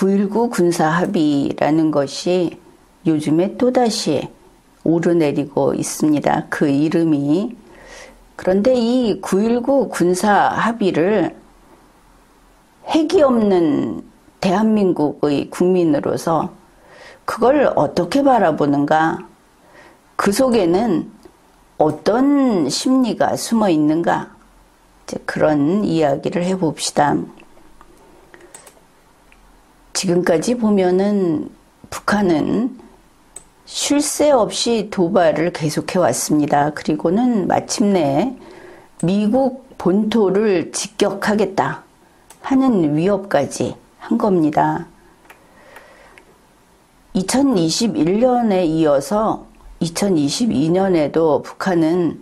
9.19 군사합의라는 것이 요즘에 또다시 오르내리고 있습니다. 그 이름이. 그런데 이 9.19 군사합의를 핵이 없는 대한민국의 국민으로서 그걸 어떻게 바라보는가? 그 속에는 어떤 심리가 숨어 있는가? 이제 그런 이야기를 해봅시다. 지금까지 보면은 북한은 쉴 새 없이 도발을 계속해 왔습니다. 그리고는 마침내 미국 본토를 직격하겠다 하는 위협까지 한 겁니다. 2021년에 이어서 2022년에도 북한은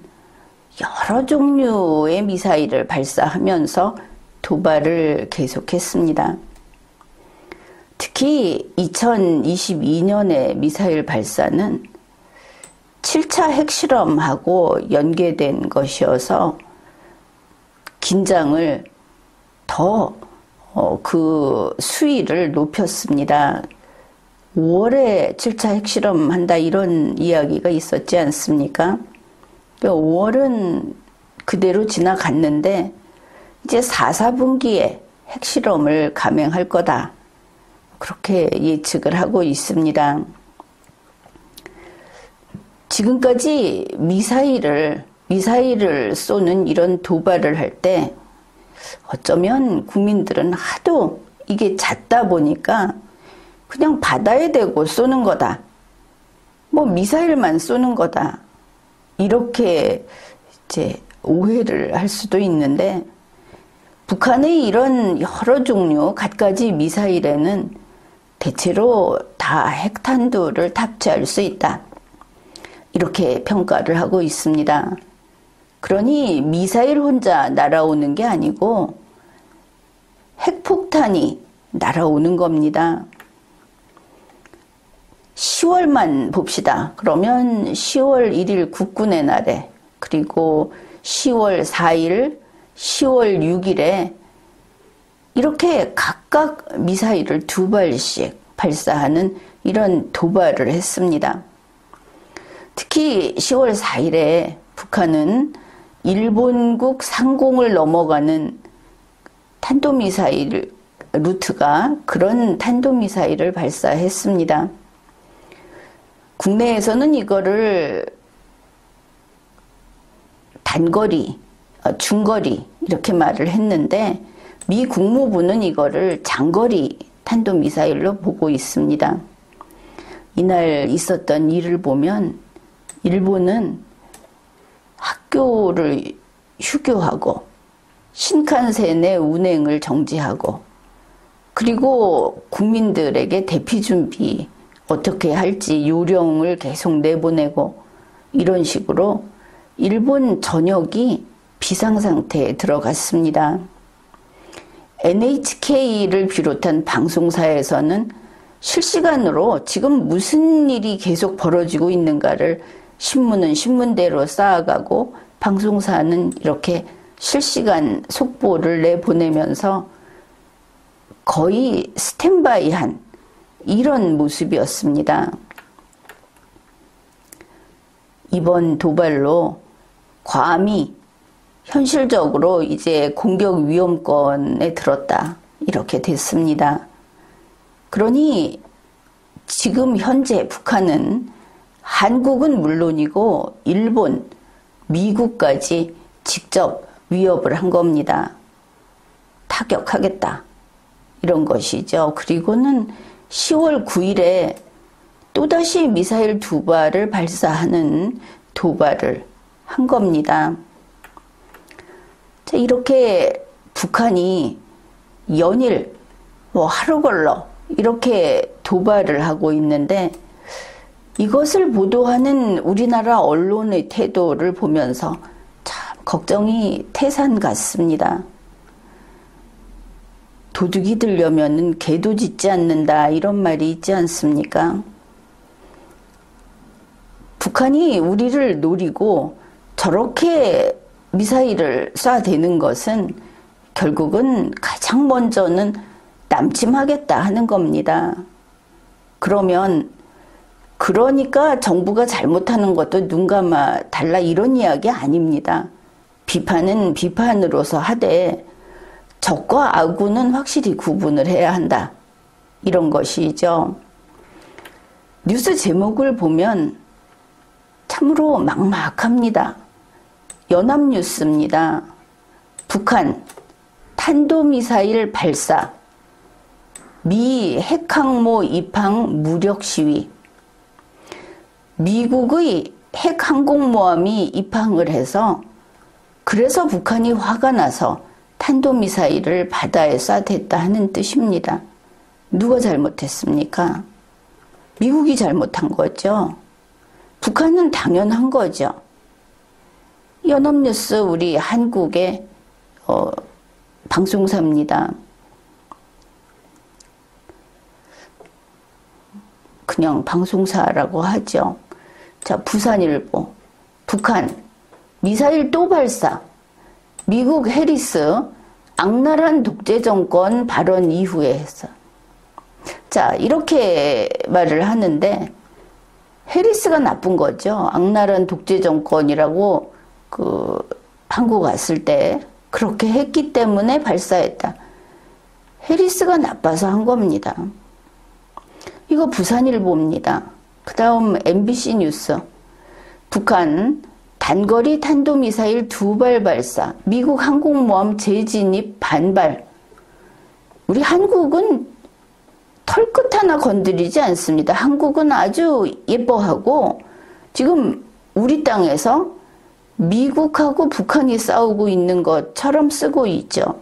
여러 종류의 미사일을 발사하면서 도발을 계속했습니다. 특히 2022년의 미사일 발사는 7차 핵실험하고 연계된 것이어서 긴장을 더 그 수위를 높였습니다. 5월에 7차 핵실험 한다 이런 이야기가 있었지 않습니까? 5월은 그대로 지나갔는데 이제 4, 4분기에 핵실험을 감행할 거다. 그렇게 예측을 하고 있습니다. 지금까지 미사일을 쏘는 이런 도발을 할 때 어쩌면 국민들은 하도 이게 잦다 보니까 그냥 바다에 대고 쏘는 거다. 뭐 미사일만 쏘는 거다. 이렇게 이제 오해를 할 수도 있는데 북한의 이런 여러 종류 갖가지 미사일에는 대체로 다 핵탄두를 탑재할 수 있다. 이렇게 평가를 하고 있습니다. 그러니 미사일 혼자 날아오는 게 아니고 핵폭탄이 날아오는 겁니다. 10월만 봅시다. 그러면 10월 1일 국군의 날에 그리고 10월 4일, 10월 6일에 이렇게 각각 미사일을 2발씩 발사하는 이런 도발을 했습니다. 특히 10월 4일에 북한은 일본국 상공을 넘어가는 탄도미사일 루트가 그런 탄도미사일을 발사했습니다. 국내에서는 이거를 단거리, 중거리 이렇게 말을 했는데 미 국무부는 이거를 장거리 탄도미사일로 보고 있습니다. 이날 있었던 일을 보면 일본은 학교를 휴교하고 신칸센의 운행을 정지하고 그리고 국민들에게 대피 준비 어떻게 할지 요령을 계속 내보내고 이런 식으로 일본 전역이 비상상태에 들어갔습니다. NHK를 비롯한 방송사에서는 실시간으로 지금 무슨 일이 계속 벌어지고 있는가를 신문은 신문대로 쌓아가고 방송사는 이렇게 실시간 속보를 내보내면서 거의 스탠바이한 이런 모습이었습니다. 이번 도발로 괌이 현실적으로 이제 공격 위험권에 들었다. 이렇게 됐습니다. 그러니 지금 현재 북한은 한국은 물론이고 일본, 미국까지 직접 위협을 한 겁니다. 타격하겠다. 이런 것이죠. 그리고는 10월 9일에 또다시 미사일 2발을 발사하는 도발을 한 겁니다. 자, 이렇게 북한이 연일 하루 걸러 이렇게 도발을 하고 있는데 이것을 보도하는 우리나라 언론의 태도를 보면서 참 걱정이 태산 같습니다. 도둑이 들려면은 개도 짖지 않는다 이런 말이 있지 않습니까? 북한이 우리를 노리고 저렇게 미사일을 쏴대는 것은 결국은 가장 먼저는 남침하겠다 하는 겁니다. 그러니까 정부가 잘못하는 것도 눈 감아 달라 이런 이야기 아닙니다. 비판은 비판으로서 하되 적과 악우는 확실히 구분을 해야 한다. 이런 것이죠. 뉴스 제목을 보면 참으로 막막합니다. 연합뉴스입니다. 북한 탄도미사일 발사, 미 핵항모 입항 무력 시위. 미국의 핵항공모함이 입항을 해서 그래서 북한이 화가 나서 탄도미사일을 바다에 쏴댔다 하는 뜻입니다. 누가 잘못했습니까? 미국이 잘못한 거죠. 북한은 당연한 거죠. 연합뉴스 우리 한국의 방송사입니다. 그냥 방송사라고 하죠. 자, 부산일보. 북한 미사일 또 발사. 미국 해리스 악랄한 독재정권 발언 이후에 했어. 자, 이렇게 말을 하는데 해리스가 나쁜 거죠. 악랄한 독재정권이라고 한국 왔을 때 그렇게 했기 때문에 발사했다. 해리스가 나빠서 한 겁니다. 이거 부산일보입니다. 그 다음 MBC 뉴스. 북한 단거리 탄도미사일 2발 발사. 미국 항공모함 재진입 반발. 우리 한국은 털끝 하나 건드리지 않습니다. 한국은 아주 예뻐하고 지금 우리 땅에서 미국하고 북한이 싸우고 있는 것처럼 쓰고 있죠.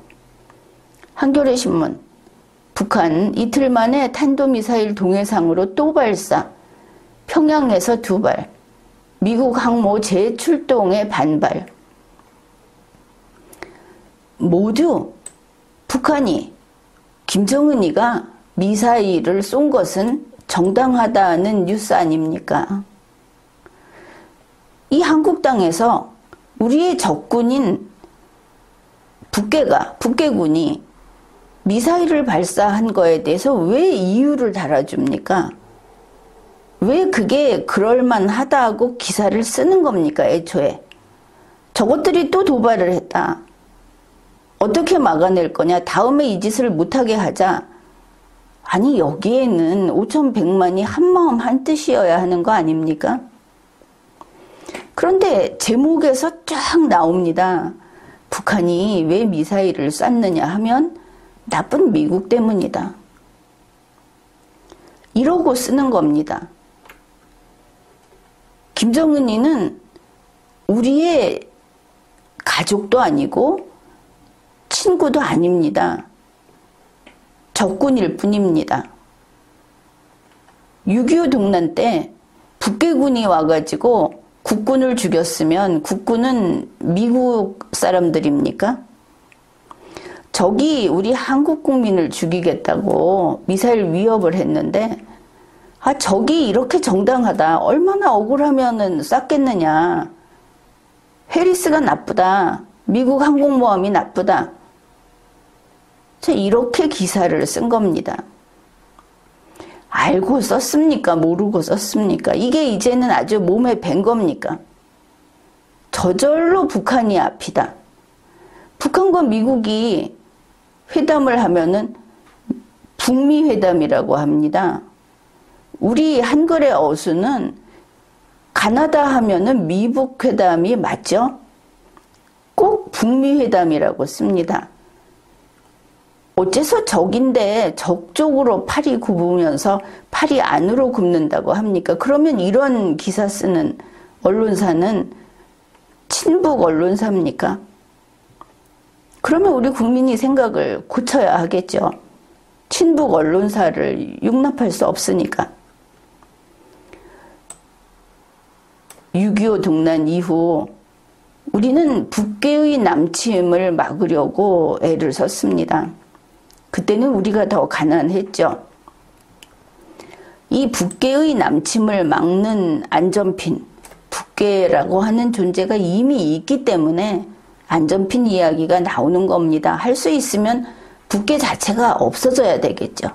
한겨레 신문. 북한 이틀 만에 탄도미사일 동해상으로 또 발사. 평양에서 2발. 미국 항모 재출동에 반발. 모두 북한이 김정은이가 미사일을 쏜 것은 정당하다는 뉴스 아닙니까? 이 한국 땅에서 우리의 적군인 북괴군이 미사일을 발사한 거에 대해서 왜 이유를 달아줍니까? 왜 그게 그럴만하다고 기사를 쓰는 겁니까, 애초에? 저것들이 또 도발을 했다. 어떻게 막아낼 거냐? 다음에 이 짓을 못하게 하자. 아니, 여기에는 5,100만이 한마음 한뜻이어야 하는 거 아닙니까? 그런데 제목에서 쫙 나옵니다. 북한이 왜 미사일을 쐈느냐 하면 나쁜 미국 때문이다. 이러고 쓰는 겁니다. 김정은이는 우리의 가족도 아니고 친구도 아닙니다. 적군일 뿐입니다. 6.25 동란 때 북괴군이 와가지고 국군을 죽였으면 국군은 미국 사람들입니까? 적이 한국 국민을 죽이겠다고 미사일 위협을 했는데 적이 이렇게 정당하다. 얼마나 억울하면은 쐈겠느냐. 해리스가 나쁘다. 미국 항공모함이 나쁘다. 이렇게 기사를 쓴 겁니다. 알고 썼습니까? 모르고 썼습니까? 이게 이제는 아주 몸에 밴 겁니까? 저절로 북한이 앞이다. 북한과 미국이 회담을 하면은 북미 회담이라고 합니다. 우리 한글의 어수는 가나다 하면은 미북 회담이 맞죠? 꼭 북미 회담이라고 씁니다. 어째서 적인데 적 쪽으로 팔이 굽으면서 팔이 안으로 굽는다고 합니까? 그러면 이런 기사 쓰는 언론사는 친북 언론사입니까? 그러면 우리 국민이 생각을 고쳐야 하겠죠. 친북 언론사를 용납할 수 없으니까. 6.25 동란 이후 우리는 북괴의 남침을 막으려고 애를 썼습니다. 그때는 우리가 더 가난했죠. 이 북괴의 남침을 막는 안전핀, 북괴라고 하는 존재가 이미 있기 때문에 안전핀 이야기가 나오는 겁니다. 할 수 있으면 북계 자체가 없어져야 되겠죠.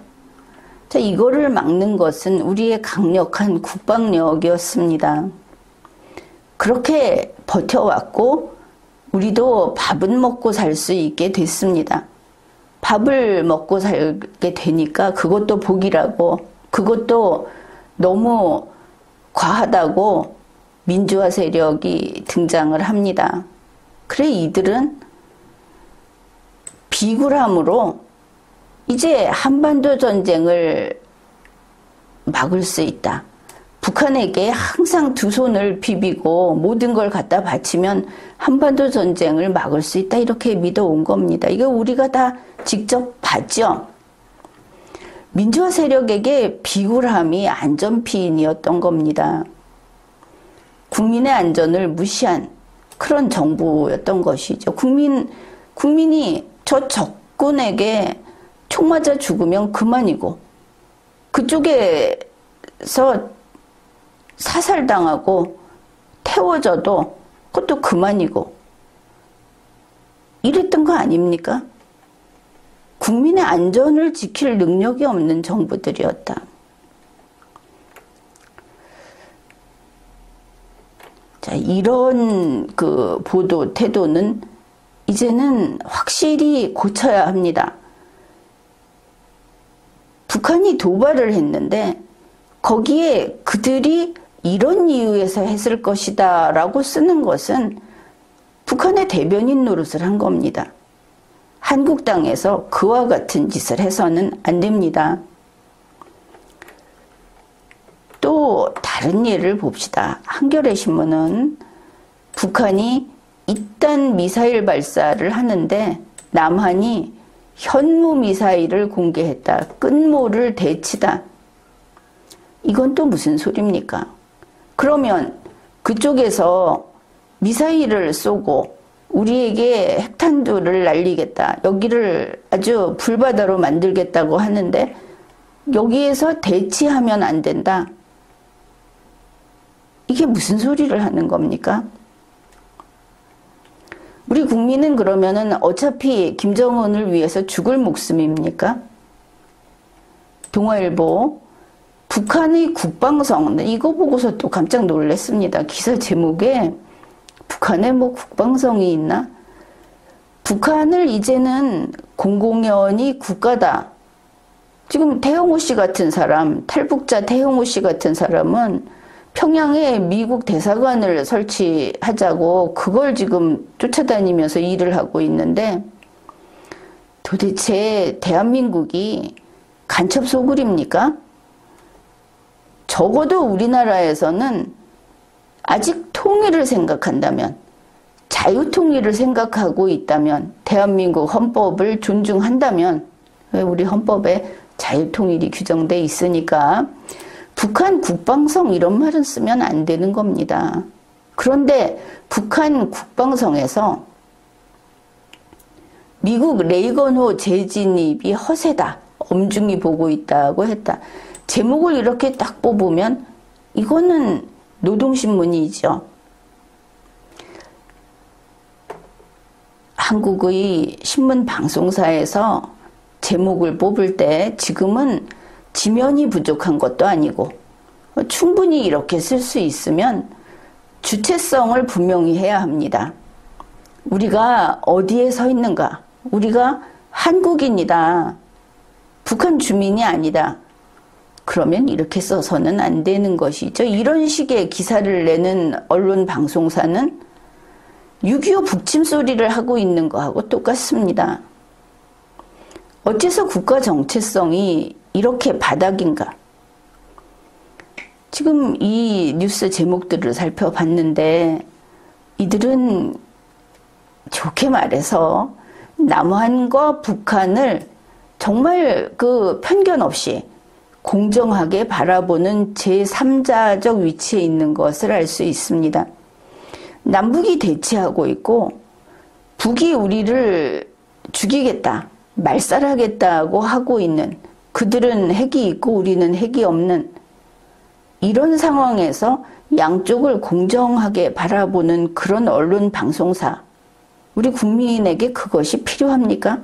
자, 이거를 막는 것은 우리의 강력한 국방력이었습니다. 그렇게 버텨왔고 우리도 밥은 먹고 살 수 있게 됐습니다. 밥을 먹고 살게 되니까 그것도 복이라고, 그것도 너무 과하다고 민주화 세력이 등장을 합니다. 그래 이들은 비굴함으로 이제 한반도 전쟁을 막을 수 있다. 북한에게 항상 두 손을 비비고 모든 걸 갖다 바치면 한반도 전쟁을 막을 수 있다. 이렇게 믿어온 겁니다. 이거 우리가 다 직접 봤죠. 민주화 세력에게 비굴함이 안전피인이었던 겁니다. 국민의 안전을 무시한 그런 정부였던 것이죠. 국민이 저 적군에게 총 맞아 죽으면 그만이고 그쪽에서 사살당하고 태워져도 그것도 그만이고 이랬던 거 아닙니까? 국민의 안전을 지킬 능력이 없는 정부들이었다. 자, 이런 그 보도 태도는 이제는 확실히 고쳐야 합니다. 북한이 도발을 했는데 거기에 그들이 이런 이유에서 했을 것이다 라고 쓰는 것은 북한의 대변인 노릇을 한 겁니다. 한국 땅에서 그와 같은 짓을 해서는 안 됩니다. 또 다른 예를 봅시다. 한겨레 신문은 북한이 이딴 미사일 발사를 하는데 남한이 현무 미사일을 공개했다. 끝모를 대치다. 이건 또 무슨 소리입니까? 그러면 그쪽에서 미사일을 쏘고 우리에게 핵탄두를 날리겠다. 여기를 아주 불바다로 만들겠다고 하는데 여기에서 대치하면 안 된다. 이게 무슨 소리를 하는 겁니까? 우리 국민은 그러면은 어차피 김정은을 위해서 죽을 목숨입니까? 동아일보 북한의 국방성, 이거 보고서 또 깜짝 놀랐습니다. 기사 제목에 북한에 뭐 국방성이 있나? 북한을 이제는 공공연히 국가다. 지금 태영호 씨 같은 사람, 탈북자 태영호 씨 같은 사람은 평양에 미국 대사관을 설치하자고 그걸 지금 쫓아다니면서 일을 하고 있는데 도대체 대한민국이 간첩 소굴입니까? 적어도 우리나라에서는 아직 통일을 생각한다면, 자유통일을 생각하고 있다면, 대한민국 헌법을 존중한다면, 우리 헌법에 자유통일이 규정돼 있으니까 북한 국방성 이런 말은 쓰면 안 되는 겁니다. 그런데 북한 국방성에서 미국 레이건호 재진입이 허세다. 엄중히 보고 있다고 했다. 제목을 이렇게 딱 뽑으면 이거는 노동신문이죠. 한국의 신문 방송사에서 제목을 뽑을 때 지금은 지면이 부족한 것도 아니고 충분히 이렇게 쓸 수 있으면 주체성을 분명히 해야 합니다. 우리가 어디에 서 있는가? 우리가 한국인이다. 북한 주민이 아니다. 그러면 이렇게 써서는 안 되는 것이죠. 이런 식의 기사를 내는 언론 방송사는 6.25 북침 소리를 하고 있는 거하고 똑같습니다. 어째서 국가 정체성이 이렇게 바닥인가? 지금 이 뉴스 제목들을 살펴봤는데 이들은 좋게 말해서 남한과 북한을 정말 그 편견 없이 공정하게 바라보는 제3자적 위치에 있는 것을 알 수 있습니다. 남북이 대치하고 있고 북이 우리를 죽이겠다, 말살하겠다고 하고 있는, 그들은 핵이 있고 우리는 핵이 없는 이런 상황에서 양쪽을 공정하게 바라보는 그런 언론 방송사, 우리 국민에게 그것이 필요합니까?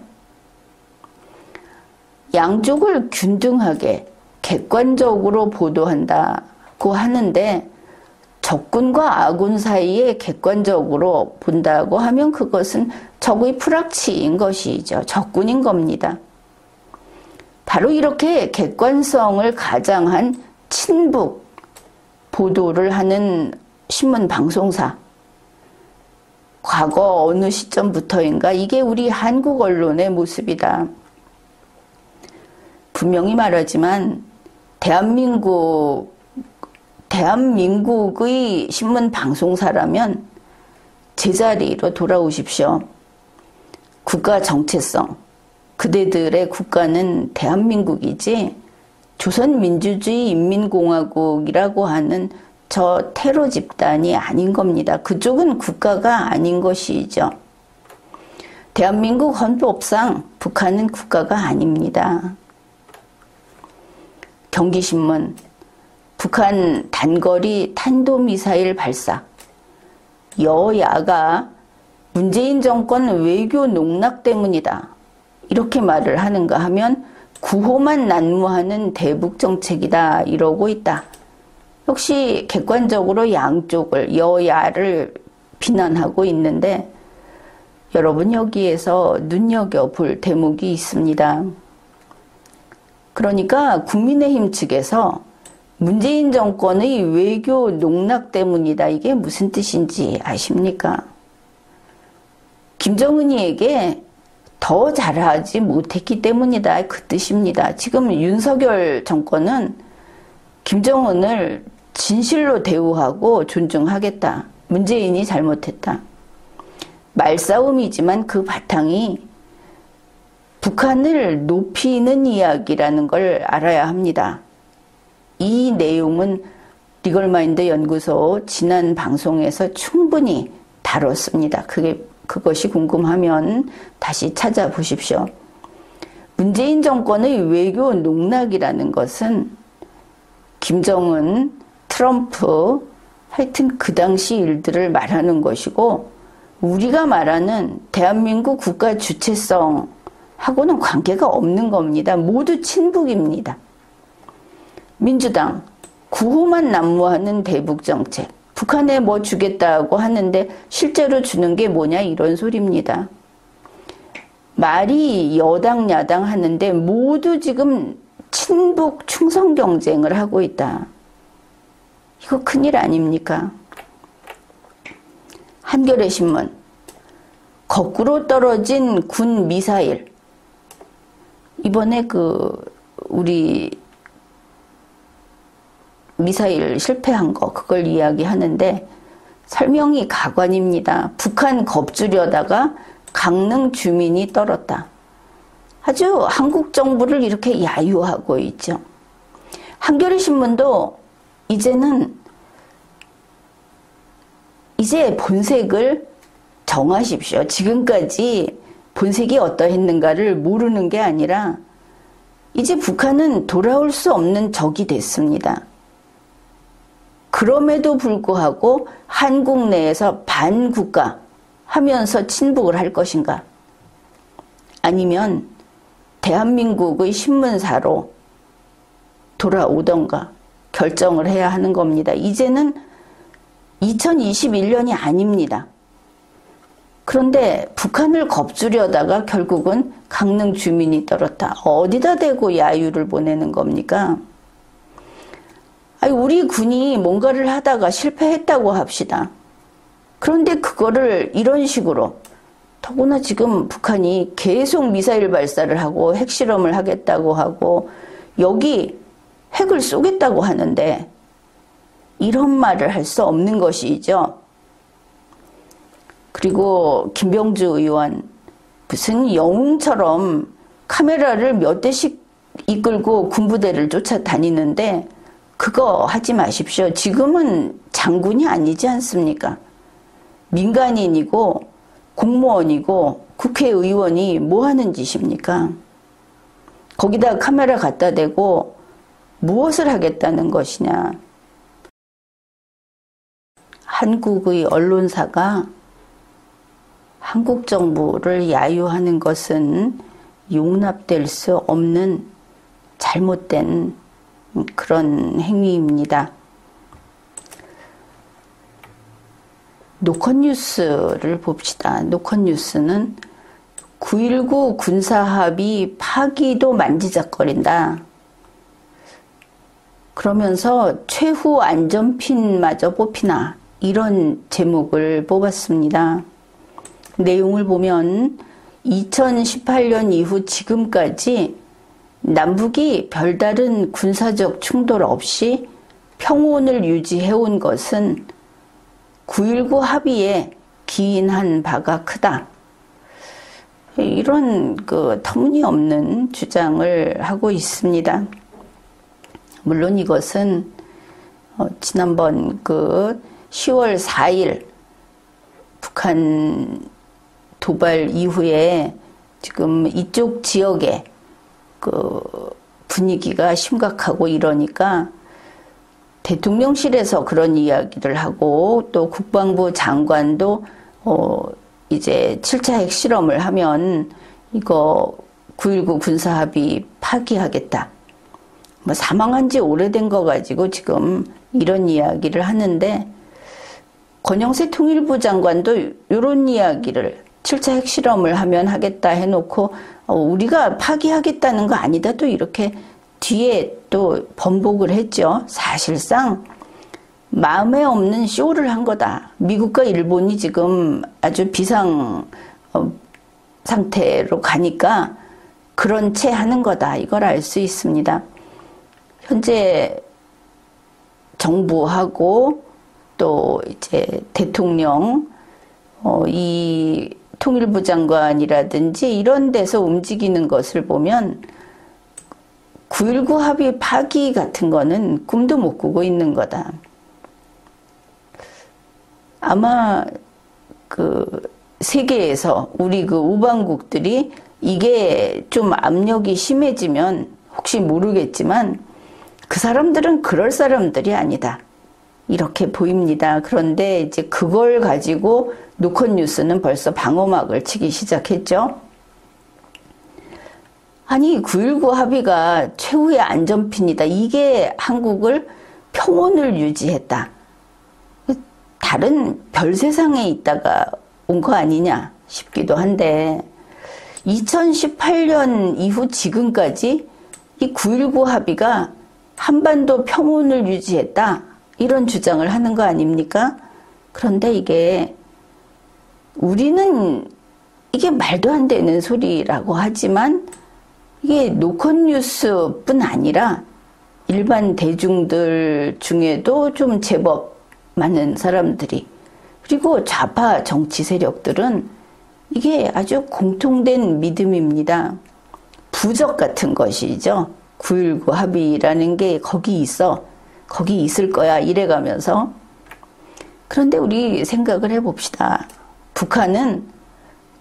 양쪽을 균등하게 객관적으로 보도한다고 하는데 적군과 아군 사이에 객관적으로 본다고 하면 그것은 적의 프락치인 것이죠. 적군인 겁니다. 바로 이렇게 객관성을 가장한 친북 보도를 하는 신문 방송사. 과거 어느 시점부터인가 이게 우리 한국 언론의 모습이다. 분명히 말하지만 대한민국의 신문 방송사라면 제자리로 돌아오십시오. 국가 정체성, 그대들의 국가는 대한민국이지 조선민주주의 인민공화국이라고 하는 저 테러 집단이 아닌 겁니다. 그쪽은 국가가 아닌 것이죠. 대한민국 헌법상 북한은 국가가 아닙니다. 경기신문, 북한 단거리 탄도미사일 발사. 여야가 문재인 정권 외교 농락 때문이다. 이렇게 말을 하는가 하면 구호만 난무하는 대북 정책이다. 이러고 있다. 역시 객관적으로 양쪽을, 여야를 비난하고 있는데 여러분 여기에서 눈여겨볼 대목이 있습니다. 그러니까 국민의힘 측에서 문재인 정권의 외교 농락 때문이다. 이게 무슨 뜻인지 아십니까? 김정은이에게 더 잘하지 못했기 때문이다. 그 뜻입니다. 지금 윤석열 정권은 김정은을 진실로 대우하고 존중하겠다. 문재인이 잘못했다. 말싸움이지만 그 바탕이 북한을 높이는 이야기라는 걸 알아야 합니다. 이 내용은 리걸마인드 연구소 지난 방송에서 충분히 다뤘습니다. 그것이 궁금하면 다시 찾아보십시오. 문재인 정권의 외교 농락이라는 것은 김정은, 트럼프, 하여튼 그 당시 일들을 말하는 것이고 우리가 말하는 대한민국 국가 주체성하고는 관계가 없는 겁니다. 모두 친북입니다. 민주당, 구호만 난무하는 대북정책. 북한에 뭐 주겠다고 하는데 실제로 주는 게 뭐냐 이런 소리입니다. 말이 여당 야당 하는데 모두 지금 친북 충성 경쟁을 하고 있다. 이거 큰일 아닙니까? 한겨레 신문, 거꾸로 떨어진 군 미사일. 이번에 우리 미사일 실패한 거 그걸 이야기하는데 설명이 가관입니다. 북한 겁주려다가 강릉 주민이 떨었다. 아주 한국 정부를 이렇게 야유하고 있죠. 한겨레 신문도 이제 본색을 정하십시오. 지금까지 본색이 어떠했는가를 모르는 게 아니라 이제 북한은 돌아올 수 없는 적이 됐습니다. 그럼에도 불구하고 한국 내에서 반국가 하면서 친북을 할 것인가? 아니면 대한민국의 신문사로 돌아오던가 결정을 해야 하는 겁니다. 이제는 2021년이 아닙니다. 그런데 북한을 겁주려다가 결국은 강릉 주민이 떨었다. 어디다 대고 야유를 보내는 겁니까? 아니, 우리 군이 뭔가를 하다가 실패했다고 합시다. 그런데 그거를 이런 식으로 더구나 지금 북한이 계속 미사일 발사를 하고 핵실험을 하겠다고 하고 여기 핵을 쏘겠다고 하는데 이런 말을 할 수 없는 것이죠. 그리고 김병주 의원 무슨 영웅처럼 카메라를 몇 대씩 이끌고 군부대를 쫓아다니는데 그거 하지 마십시오. 지금은 장군이 아니지 않습니까? 민간인이고 공무원이고 국회의원이 뭐 하는 짓입니까? 거기다 카메라 갖다 대고 무엇을 하겠다는 것이냐. 한국의 언론사가 한국 정부를 야유하는 것은 용납될 수 없는 잘못된 그런 행위입니다. 노컷뉴스를 봅시다. 노컷뉴스는 9.19 군사합의 파기도 만지작거린다. 그러면서 최후 안전핀마저 뽑히나 이런 제목을 뽑았습니다. 내용을 보면 2018년 이후 지금까지 남북이 별다른 군사적 충돌 없이 평온을 유지해온 것은 9.19 합의에 기인한 바가 크다. 이런 터무니없는 주장을 하고 있습니다. 물론 이것은 지난번 10월 4일 북한 도발 이후에 지금 이쪽 지역에 분위기가 심각하고 이러니까 대통령실에서 그런 이야기를 하고 또 국방부 장관도 이제 7차 핵실험을 하면 이거 9.19 군사합의 파기하겠다. 사망한 지 오래된 거 가지고 지금 이런 이야기를 하는데 권영세 통일부 장관도 이런 이야기를 7차 핵실험을 하면 하겠다 해놓고 우리가 파기하겠다는 거 아니다 또 이렇게 뒤에 또 번복을 했죠. 사실상 마음에 없는 쇼를 한 거다. 미국과 일본이 지금 아주 비상 상태로 가니까 그런 채 하는 거다. 이걸 알 수 있습니다. 현재 정부하고 또 이제 대통령, 이 통일부 장관이라든지 이런 데서 움직이는 것을 보면 9.19 합의 파기 같은 거는 꿈도 못 꾸고 있는 거다. 아마 세계에서 우리 우방국들이 이게 좀 압력이 심해지면 혹시 모르겠지만 그 사람들은 그럴 사람들이 아니다. 이렇게 보입니다. 그런데 이제 그걸 가지고 노컷뉴스는 벌써 방어막을 치기 시작했죠. 아니 9.19 합의가 최후의 안전핀이다. 이게 한국을 평온을 유지했다. 다른 별 세상에 있다가 온 거 아니냐 싶기도 한데 2018년 이후 지금까지 이 9.19 합의가 한반도 평온을 유지했다. 이런 주장을 하는 거 아닙니까? 그런데 이게 우리는 이게 말도 안 되는 소리라고 하지만 이게 노컷뉴스뿐 아니라 일반 대중들 중에도 좀 제법 많은 사람들이 그리고 좌파 정치 세력들은 이게 아주 공통된 믿음입니다. 부적 같은 것이죠. 9.19 합의라는 게 거기 있어. 거기 있을 거야. 이래가면서. 그런데 우리 생각을 해봅시다. 북한은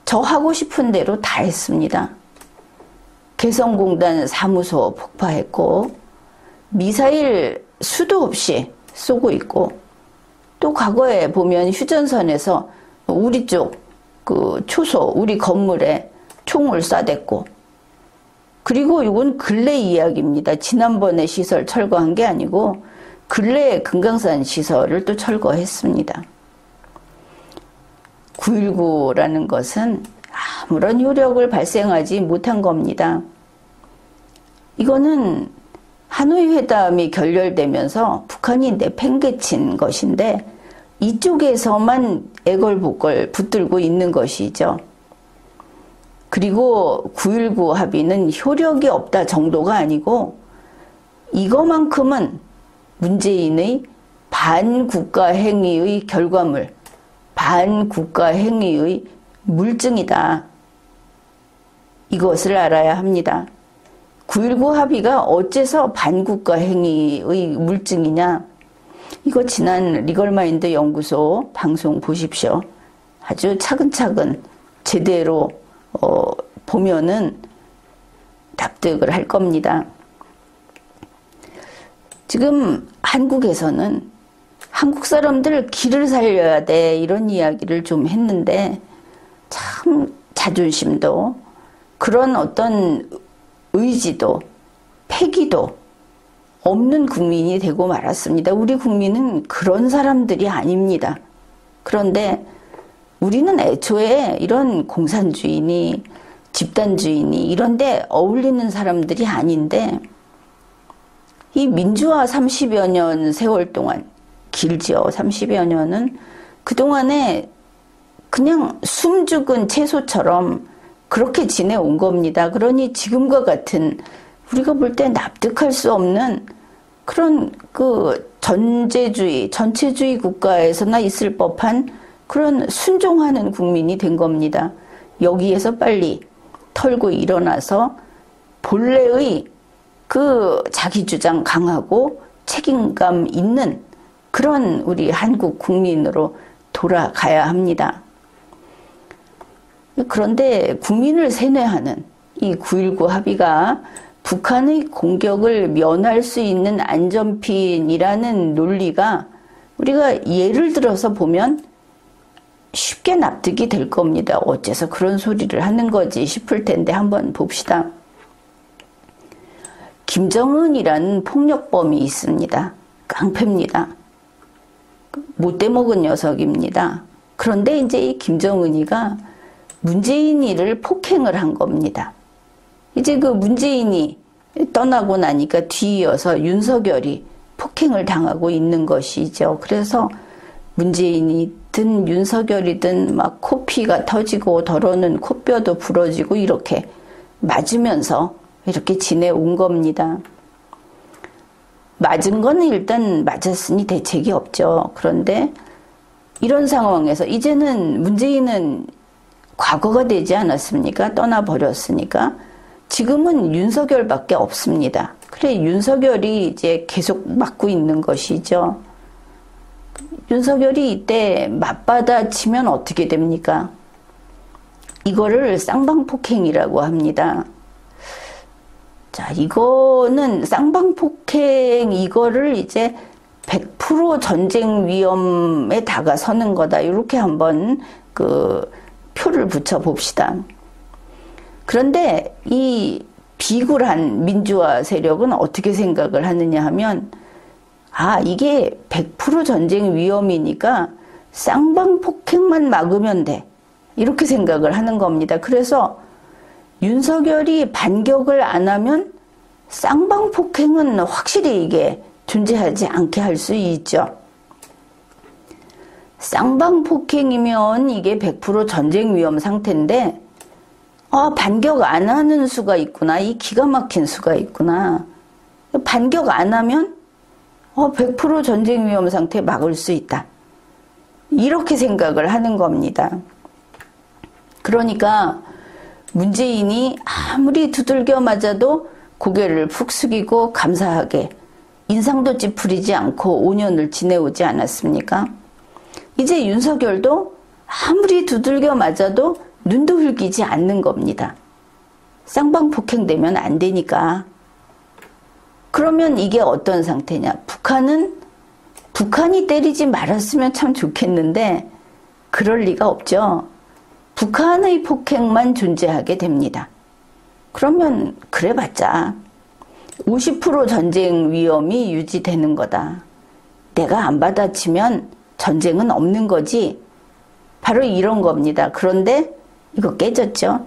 저 하고 싶은 대로 다 했습니다. 개성공단 사무소 폭파했고 미사일 수도 없이 쏘고 있고 또 과거에 보면 휴전선에서 우리 쪽 초소 우리 건물에 총을 쏴댔고 그리고 이건 근래 이야기입니다. 지난번에 시설 철거한 게 아니고 근래에 금강산 시설을 또 철거했습니다. 9.19라는 것은 아무런 효력을 발생하지 못한 겁니다. 이거는 하노이 회담이 결렬되면서 북한이 내팽개친 것인데 이쪽에서만 애걸복걸 붙들고 있는 것이죠. 그리고 9.19 합의는 효력이 없다 정도가 아니고 이거만큼은 문재인의 반국가 행위의 결과물, 반국가 행위의 물증이다. 이것을 알아야 합니다. 9.19 합의가 어째서 반국가 행위의 물증이냐? 이거 지난 리걸마인드 연구소 방송 보십시오. 아주 차근차근 제대로 보면은 납득을 할 겁니다. 지금 한국에서는 한국 사람들 길을 살려야 돼 이런 이야기를 좀 했는데 참 자존심도 그런 어떤 의지도 패기도 없는 국민이 되고 말았습니다. 우리 국민은 그런 사람들이 아닙니다. 그런데 우리는 애초에 이런 공산주의니 집단주의니 이런 데 어울리는 사람들이 아닌데 이 민주화 30여 년 세월 동안 길죠. 30여 년은 그동안에 그냥 숨죽은 채소처럼 그렇게 지내온 겁니다. 그러니 지금과 같은 우리가 볼 때 납득할 수 없는 그런 그 전제주의, 전체주의 국가에서나 있을 법한 그런 순종하는 국민이 된 겁니다. 여기에서 빨리 털고 일어나서 본래의 그 자기주장 강하고 책임감 있는 그런 우리 한국 국민으로 돌아가야 합니다. 그런데 국민을 세뇌하는 이 9.19 합의가 북한의 공격을 면할 수 있는 안전핀이라는 논리가 우리가 예를 들어서 보면 쉽게 납득이 될 겁니다. 어째서 그런 소리를 하는 거지 싶을 텐데 한번 봅시다. 김정은이라는 폭력범이 있습니다. 깡패입니다. 못돼먹은 녀석입니다. 그런데 이제 이 김정은이가 문재인이를 폭행을 한 겁니다. 이제 그 문재인이 떠나고 나니까 뒤이어서 윤석열이 폭행을 당하고 있는 것이죠. 그래서 문재인이든 윤석열이든 막 코피가 터지고 더러는 코뼈도 부러지고 이렇게 맞으면서 이렇게 지내온 겁니다. 맞은 거는 일단 맞았으니 대책이 없죠. 그런데 이런 상황에서 이제는 문재인은 과거가 되지 않았습니까? 떠나버렸으니까. 지금은 윤석열밖에 없습니다. 그래, 윤석열이 이제 계속 맡고 있는 것이죠. 윤석열이 이때 맞받아치면 어떻게 됩니까? 이거를 쌍방폭행이라고 합니다. 자, 이거는 쌍방폭행, 이거를 이제 100% 전쟁 위험에 다가서는 거다. 이렇게 한번 그 표를 붙여 봅시다. 그런데 이 비굴한 민주화 세력은 어떻게 생각을 하느냐 하면, 아, 이게 100% 전쟁 위험이니까 쌍방폭행만 막으면 돼. 이렇게 생각을 하는 겁니다. 그래서 윤석열이 반격을 안 하면 쌍방폭행은 확실히 이게 존재하지 않게 할 수 있죠. 쌍방폭행이면 이게 100% 전쟁 위험 상태인데, 반격 안 하는 수가 있구나. 이 기가 막힌 수가 있구나. 반격 안 하면 100% 전쟁 위험 상태 막을 수 있다. 이렇게 생각을 하는 겁니다. 그러니까 문재인이 아무리 두들겨 맞아도 고개를 푹 숙이고 감사하게 인상도 찌푸리지 않고 5년을 지내오지 않았습니까? 이제 윤석열도 아무리 두들겨 맞아도 눈도 흘기지 않는 겁니다. 쌍방폭행되면 안 되니까. 그러면 이게 어떤 상태냐? 북한이 때리지 말았으면 참 좋겠는데 그럴 리가 없죠. 북한의 폭행만 존재하게 됩니다. 그러면 그래봤자 50% 전쟁 위험이 유지되는 거다. 내가 안 받아치면 전쟁은 없는 거지. 바로 이런 겁니다. 그런데 이거 깨졌죠.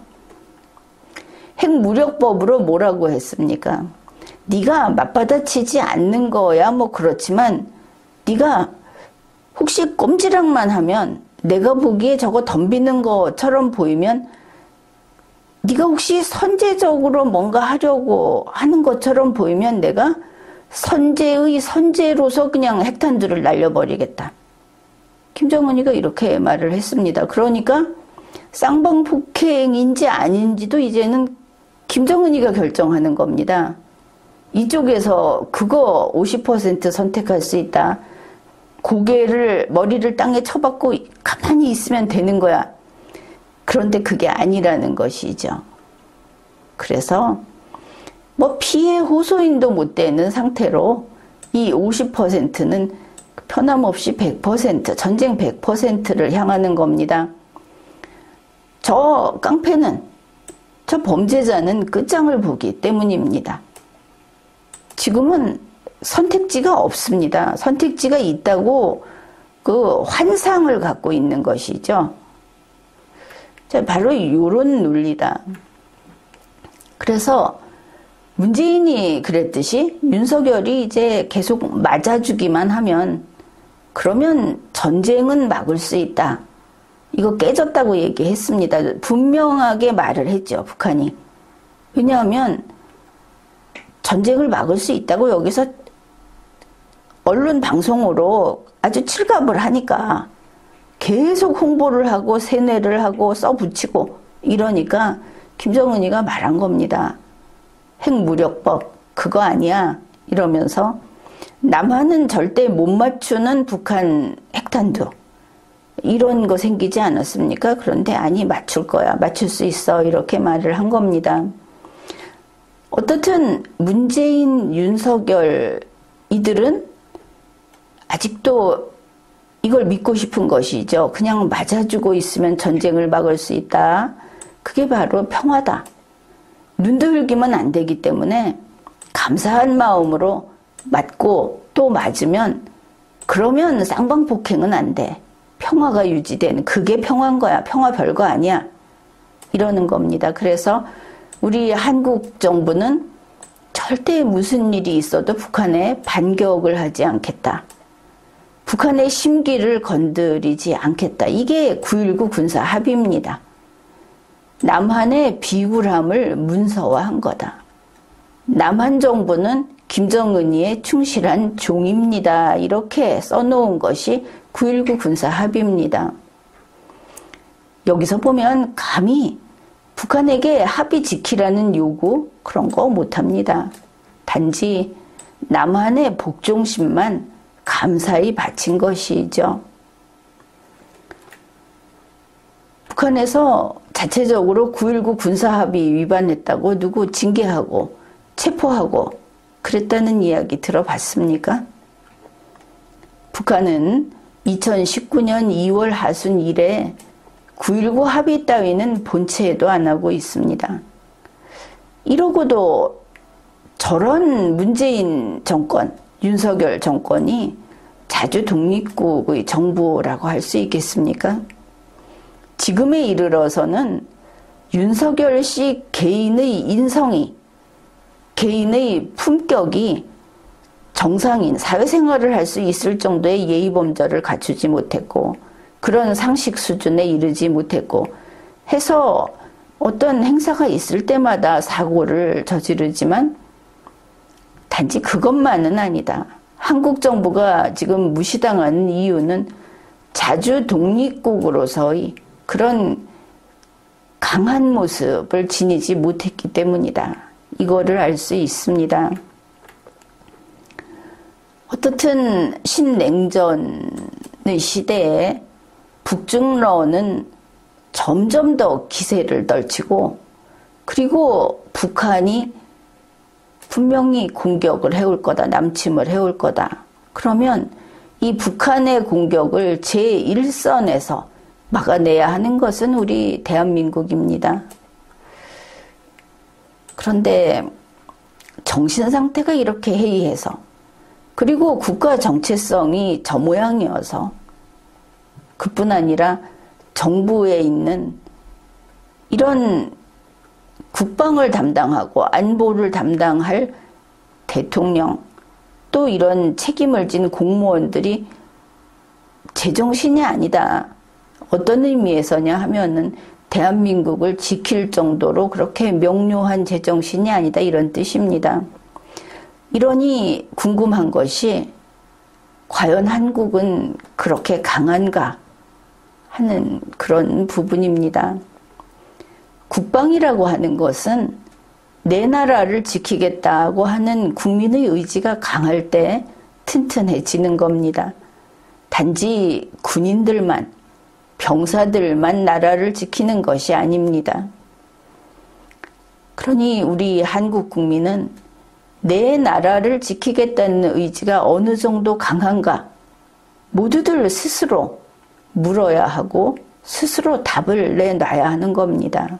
핵무력법으로 뭐라고 했습니까? 네가 맞받아치지 않는 거야 뭐 그렇지만 네가 혹시 꼼지락만 하면 내가 보기에 저거 덤비는 것처럼 보이면 네가 혹시 선제적으로 뭔가 하려고 하는 것처럼 보이면 내가 선제의 선제로서 그냥 핵탄두를 날려버리겠다. 김정은이가 이렇게 말을 했습니다. 그러니까 쌍방폭행인지 아닌지도 이제는 김정은이가 결정하는 겁니다. 이쪽에서 그거 50% 선택할 수 있다. 머리를 땅에 쳐박고 가만히 있으면 되는 거야. 그런데 그게 아니라는 것이죠. 그래서 뭐 피해 호소인도 못 되는 상태로 이 50%는 편함없이 100%, 전쟁 100%를 향하는 겁니다. 저 깡패는 저 범죄자는 끝장을 보기 때문입니다. 지금은 선택지가 없습니다. 선택지가 있다고 그 환상을 갖고 있는 것이죠. 자, 바로 이런 논리다. 그래서 문재인이 그랬듯이 윤석열이 이제 계속 맞아주기만 하면 그러면 전쟁은 막을 수 있다. 이거 깨졌다고 얘기했습니다. 분명하게 말을 했죠, 북한이. 왜냐하면 전쟁을 막을 수 있다고 여기서 언론 방송으로 아주 칠갑을 하니까 계속 홍보를 하고 세뇌를 하고 써붙이고 이러니까 김정은이가 말한 겁니다. 핵무력법 그거 아니야 이러면서 남한은 절대 못 맞추는 북한 핵탄두 이런 거 생기지 않았습니까? 그런데 아니 맞출 거야. 맞출 수 있어. 이렇게 말을 한 겁니다. 어떻든 문재인, 윤석열 이들은 아직도 이걸 믿고 싶은 것이죠. 그냥 맞아주고 있으면 전쟁을 막을 수 있다. 그게 바로 평화다. 눈들기만 안 되기 때문에 감사한 마음으로 맞고 또 맞으면 그러면 쌍방폭행은 안 돼. 평화가 유지되는 그게 평화인 거야. 평화 별거 아니야. 이러는 겁니다. 그래서 우리 한국 정부는 절대 무슨 일이 있어도 북한에 반격을 하지 않겠다. 북한의 심기를 건드리지 않겠다. 이게 9.19 군사 합의입니다. 남한의 비굴함을 문서화한 거다. 남한 정부는 김정은이의 충실한 종입니다. 이렇게 써놓은 것이 9.19 군사 합의입니다. 여기서 보면 감히 북한에게 합의 지키라는 요구 그런 거 못합니다. 단지 남한의 복종심만 감사히 바친 것이죠. 북한에서 자체적으로 9.19 군사합의 위반했다고 누구 징계하고 체포하고 그랬다는 이야기 들어봤습니까? 북한은 2019년 2월 하순 이래 9.19 합의 따위는 본체에도 안 하고 있습니다. 이러고도 저런 문재인 정권, 윤석열 정권이 자주 독립국의 정부라고 할 수 있겠습니까? 지금에 이르러서는 윤석열 씨 개인의 인성이, 개인의 품격이 정상인 사회생활을 할 수 있을 정도의 예의범절을 갖추지 못했고 그런 상식 수준에 이르지 못했고 해서 어떤 행사가 있을 때마다 사고를 저지르지만 단지 그것만은 아니다. 한국 정부가 지금 무시당하는 이유는 자주 독립국으로서의 그런 강한 모습을 지니지 못했기 때문이다. 이거를 알 수 있습니다. 어떻든 신냉전의 시대에 북중러는 점점 더 기세를 떨치고 그리고 북한이 분명히 공격을 해올 거다. 남침을 해올 거다. 그러면 이 북한의 공격을 제1선에서 막아내야 하는 것은 우리 대한민국입니다. 그런데 정신상태가 이렇게 해이해서 그리고 국가 정체성이 저 모양이어서 그뿐 아니라 정부에 있는 이런 국방을 담당하고 안보를 담당할 대통령 또 이런 책임을 진 공무원들이 제정신이 아니다. 어떤 의미에서냐 하면은 대한민국을 지킬 정도로 그렇게 명료한 제정신이 아니다 이런 뜻입니다. 이러니 궁금한 것이 과연 한국은 그렇게 강한가 하는 그런 부분입니다. 국방이라고 하는 것은 내 나라를 지키겠다고 하는 국민의 의지가 강할 때 튼튼해지는 겁니다. 단지 군인들만, 병사들만 나라를 지키는 것이 아닙니다. 그러니 우리 한국 국민은 내 나라를 지키겠다는 의지가 어느 정도 강한가 모두들 스스로 물어야 하고 스스로 답을 내놔야 하는 겁니다.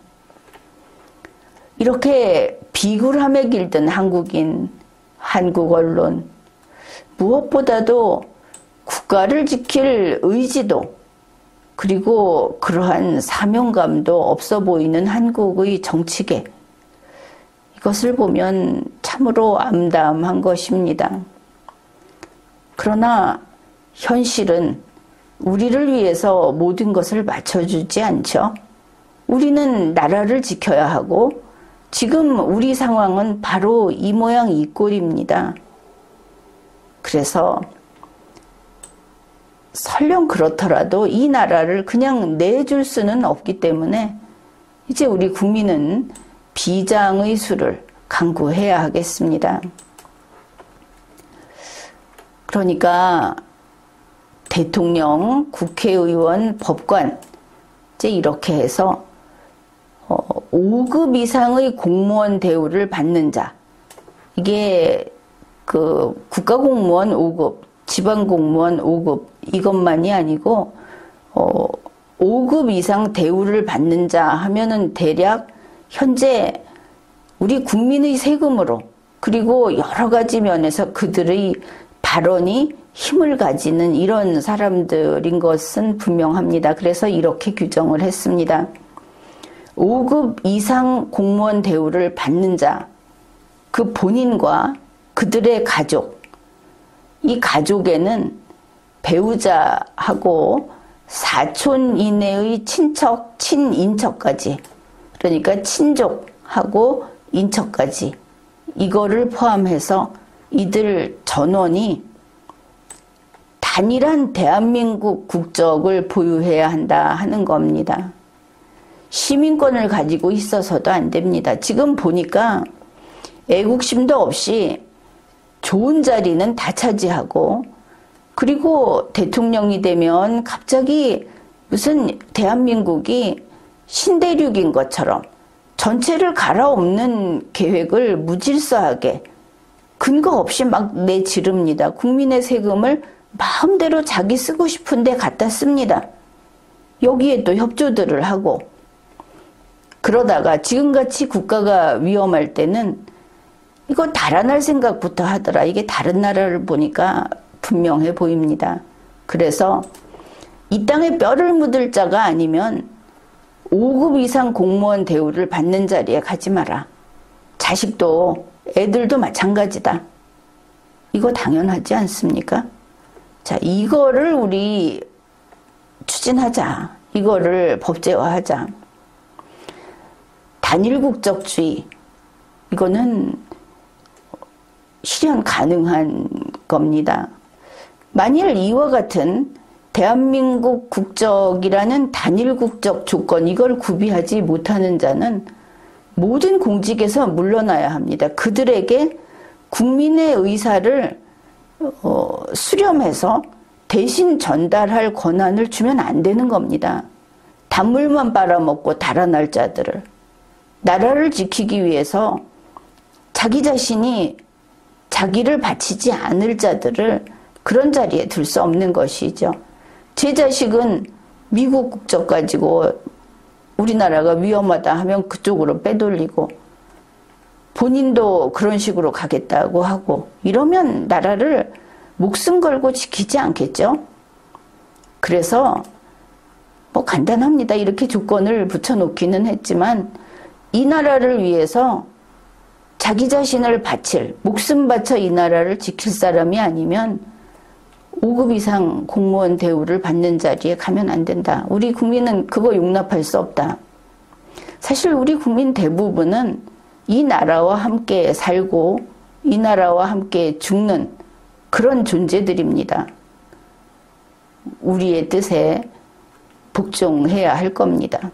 이렇게 비굴함에 길든 한국인, 한국 언론, 무엇보다도 국가를 지킬 의지도 그리고 그러한 사명감도 없어 보이는 한국의 정치계, 이것을 보면 참으로 암담한 것입니다. 그러나 현실은 우리를 위해서 모든 것을 맞춰주지 않죠. 우리는 나라를 지켜야 하고 지금 우리 상황은 바로 이 모양 이 꼴입니다. 그래서 설령 그렇더라도 이 나라를 그냥 내줄 수는 없기 때문에 이제 우리 국민은 비장의 수를 강구해야 하겠습니다. 그러니까 대통령, 국회의원, 법관 이제 이렇게 해서 5급 이상의 공무원 대우를 받는 자, 이게 그 국가공무원 5급, 지방공무원 5급 이것만이 아니고 5급 이상 대우를 받는 자 하면은 대략 현재 우리 국민의 세금으로 그리고 여러 가지 면에서 그들의 발언이 힘을 가지는 이런 사람들인 것은 분명합니다. 그래서 이렇게 규정을 했습니다. 5급 이상 공무원 대우를 받는 자, 그 본인과 그들의 가족, 이 가족에는 배우자하고 사촌 이내의 친척, 친인척까지, 그러니까 친족하고 인척까지 이거를 포함해서 이들 전원이 단일한 대한민국 국적을 보유해야 한다 하는 겁니다. 시민권을 가지고 있어서도 안 됩니다. 지금 보니까 애국심도 없이 좋은 자리는 다 차지하고 그리고 대통령이 되면 갑자기 무슨 대한민국이 신대륙인 것처럼 전체를 갈아엎는 계획을 무질서하게 근거 없이 막 내지릅니다. 국민의 세금을 마음대로 자기 쓰고 싶은데 갖다 씁니다. 여기에 또 협조들을 하고 그러다가 지금같이 국가가 위험할 때는 이거 달아날 생각부터 하더라. 이게 다른 나라를 보니까 분명해 보입니다. 그래서 이 땅에 뼈를 묻을 자가 아니면 5급 이상 공무원 대우를 받는 자리에 가지 마라. 자식도 애들도 마찬가지다. 이거 당연하지 않습니까? 자, 이거를 우리 추진하자. 이거를 법제화하자. 단일국적주의, 이거는 실현 가능한 겁니다. 만일 이와 같은 대한민국 국적이라는 단일국적 조건, 이걸 구비하지 못하는 자는 모든 공직에서 물러나야 합니다. 그들에게 국민의 의사를 수렴해서 대신 전달할 권한을 주면 안 되는 겁니다. 단물만 빨아먹고 달아날 자들을, 나라를 지키기 위해서 자기 자신이 자기를 바치지 않을 자들을 그런 자리에 둘 수 없는 것이죠. 제 자식은 미국 국적 가지고 우리나라가 위험하다 하면 그쪽으로 빼돌리고 본인도 그런 식으로 가겠다고 하고 이러면 나라를 목숨 걸고 지키지 않겠죠? 그래서 뭐 간단합니다. 이렇게 조건을 붙여놓기는 했지만 이 나라를 위해서 자기 자신을 바칠, 목숨 바쳐 이 나라를 지킬 사람이 아니면 5급 이상 공무원 대우를 받는 자리에 가면 안 된다. 우리 국민은 그거 용납할 수 없다. 사실 우리 국민 대부분은 이 나라와 함께 살고 이 나라와 함께 죽는 그런 존재들입니다. 우리의 뜻에 복종해야 할 겁니다.